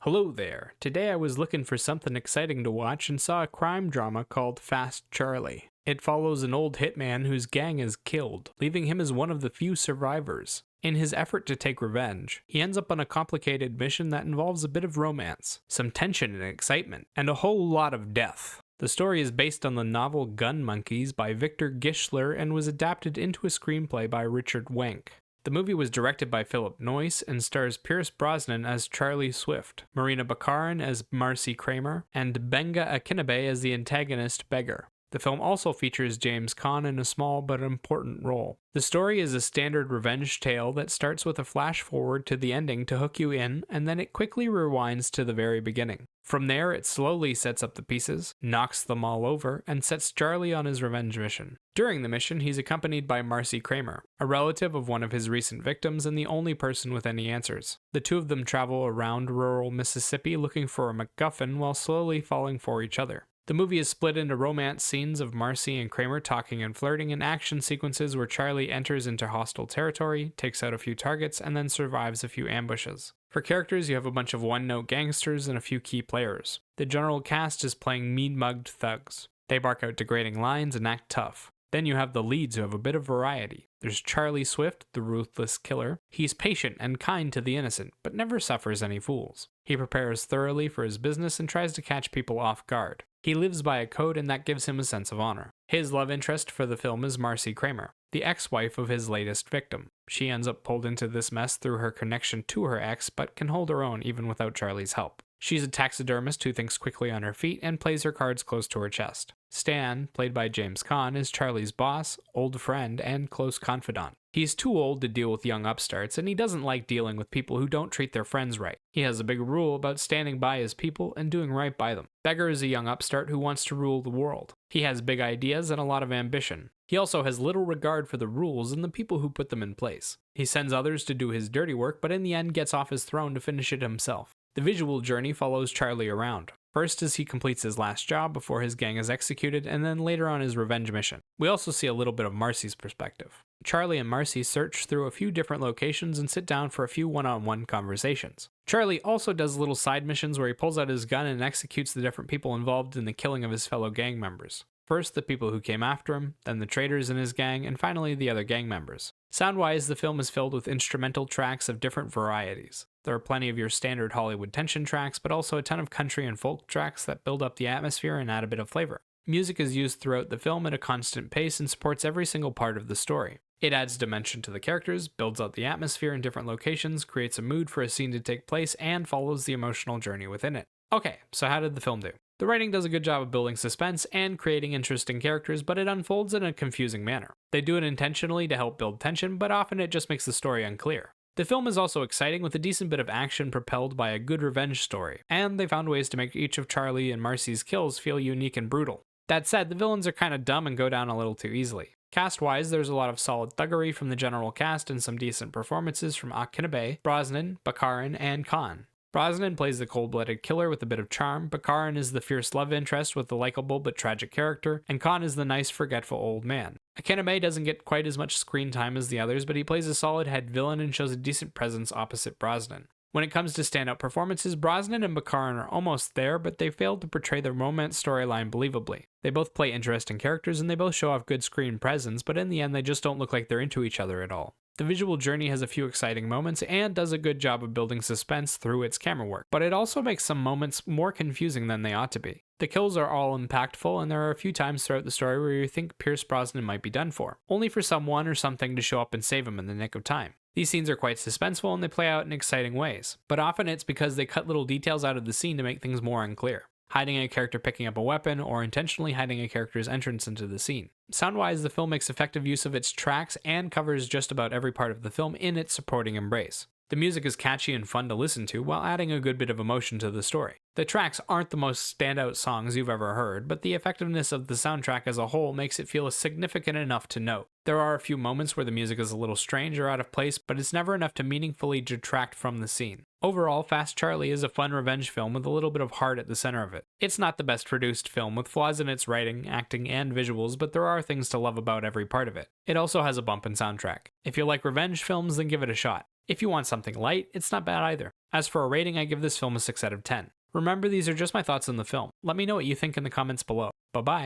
Hello there. Today I was looking for something exciting to watch and saw a crime drama called Fast Charlie. It follows an old hitman whose gang is killed, leaving him as one of the few survivors. In his effort to take revenge, he ends up on a complicated mission that involves a bit of romance, some tension and excitement, and a whole lot of death. The story is based on the novel Gun Monkeys by Victor Gischler and was adapted into a screenplay by Richard Wenk. The movie was directed by Philip Noyce and stars Pierce Brosnan as Charlie Swift, Marina Baccarin as Marcy Kramer, and Benga Akinabe as the antagonist Beggar. The film also features James Caan in a small but important role. The story is a standard revenge tale that starts with a flash forward to the ending to hook you in, and then it quickly rewinds to the very beginning. From there, it slowly sets up the pieces, knocks them all over, and sets Charlie on his revenge mission. During the mission, he's accompanied by Marcy Kramer, a relative of one of his recent victims and the only person with any answers. The two of them travel around rural Mississippi looking for a MacGuffin while slowly falling for each other. The movie is split into romance scenes of Marcy and Kramer talking and flirting and action sequences where Charlie enters into hostile territory, takes out a few targets, and then survives a few ambushes. For characters, you have a bunch of one-note gangsters and a few key players. The general cast is playing mean-mugged thugs. They bark out degrading lines and act tough. Then you have the leads who have a bit of variety. There's Charlie Swift, the ruthless killer. He's patient and kind to the innocent, but never suffers any fools. He prepares thoroughly for his business and tries to catch people off guard. He lives by a code and that gives him a sense of honor. His love interest for the film is Marcy Kramer, the ex-wife of his latest victim. She ends up pulled into this mess through her connection to her ex, but can hold her own even without Charlie's help. She's a taxidermist who thinks quickly on her feet and plays her cards close to her chest. Stan, played by James Caan, is Charlie's boss, old friend, and close confidant. He's too old to deal with young upstarts, and he doesn't like dealing with people who don't treat their friends right. He has a big rule about standing by his people and doing right by them. Beggar is a young upstart who wants to rule the world. He has big ideas and a lot of ambition. He also has little regard for the rules and the people who put them in place. He sends others to do his dirty work, but in the end gets off his throne to finish it himself. The visual journey follows Charlie around. First as he completes his last job before his gang is executed, and then later on his revenge mission. We also see a little bit of Marcy's perspective. Charlie and Marcy search through a few different locations and sit down for a few one-on-one conversations. Charlie also does little side missions where he pulls out his gun and executes the different people involved in the killing of his fellow gang members. First the people who came after him, then the traitors in his gang, and finally the other gang members. Sound-wise, the film is filled with instrumental tracks of different varieties. There are plenty of your standard Hollywood tension tracks, but also a ton of country and folk tracks that build up the atmosphere and add a bit of flavor. Music is used throughout the film at a constant pace and supports every single part of the story. It adds dimension to the characters, builds out the atmosphere in different locations, creates a mood for a scene to take place, and follows the emotional journey within it. Okay, so how did the film do? The writing does a good job of building suspense and creating interesting characters, but it unfolds in a confusing manner. They do it intentionally to help build tension, but often it just makes the story unclear. The film is also exciting with a decent bit of action propelled by a good revenge story, and they found ways to make each of Charlie and Marcy's kills feel unique and brutal. That said, the villains are kinda dumb and go down a little too easily. Cast-wise, there's a lot of solid thuggery from the general cast and some decent performances from Akinabe, Brosnan, Baccarin, and Caan. Brosnan plays the cold-blooded killer with a bit of charm, Baccarin is the fierce love interest with the likable but tragic character, and Caan is the nice, forgetful old man. Akinabe doesn't get quite as much screen time as the others, but he plays a solid head villain and shows a decent presence opposite Brosnan. When it comes to standout performances, Brosnan and Baccarin are almost there, but they failed to portray their romance storyline believably. They both play interesting characters and they both show off good screen presence, but in the end they just don't look like they're into each other at all. The visual journey has a few exciting moments and does a good job of building suspense through its camera work, but it also makes some moments more confusing than they ought to be. The kills are all impactful, and there are a few times throughout the story where you think Pierce Brosnan might be done for, only for someone or something to show up and save him in the nick of time. These scenes are quite suspenseful and they play out in exciting ways, but often it's because they cut little details out of the scene to make things more unclear. Hiding a character picking up a weapon, or intentionally hiding a character's entrance into the scene. Sound-wise, the film makes effective use of its tracks and covers just about every part of the film in its supporting embrace. The music is catchy and fun to listen to while adding a good bit of emotion to the story. The tracks aren't the most standout songs you've ever heard, but the effectiveness of the soundtrack as a whole makes it feel significant enough to note. There are a few moments where the music is a little strange or out of place, but it's never enough to meaningfully detract from the scene. Overall, Fast Charlie is a fun revenge film with a little bit of heart at the center of it. It's not the best produced film, with flaws in its writing, acting, and visuals, but there are things to love about every part of it. It also has a bump in soundtrack. If you like revenge films, then give it a shot. If you want something light, it's not bad either. As for a rating, I give this film a 6 out of 10. Remember, these are just my thoughts on the film. Let me know what you think in the comments below. Bye-bye.